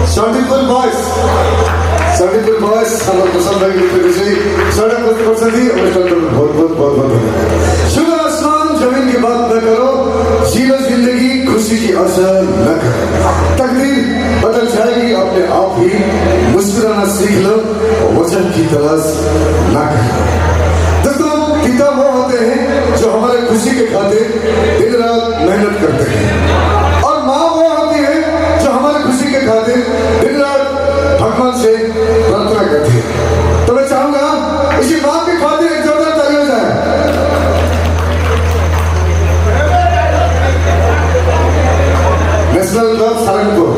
Certificate boys हम पसंद है सड़क पर्सन थी बहुत बहुत बहुत बहुत धन्यवाद। शुभ आसमान जमीन की बात न करो, जीरो जिंदगी खुशी की आशा न करो, तकदीर बदल जाएगी अपने आप ही, मुस्कुराना सीख लो वजह की तलाश न करो। दोस्तों पिता वो होते हैं जो हमारे खुशी के खातिर दिन रात मेहनत करते हैं, और माँ वो होती है जो हमारे खुशी के खातिर दिन रात भगवान से प्रार्थना करती है। तो मैं चाहूंगा इसी बात की खातिर एक जोरदार ताली हो जाए। National club Sarangpur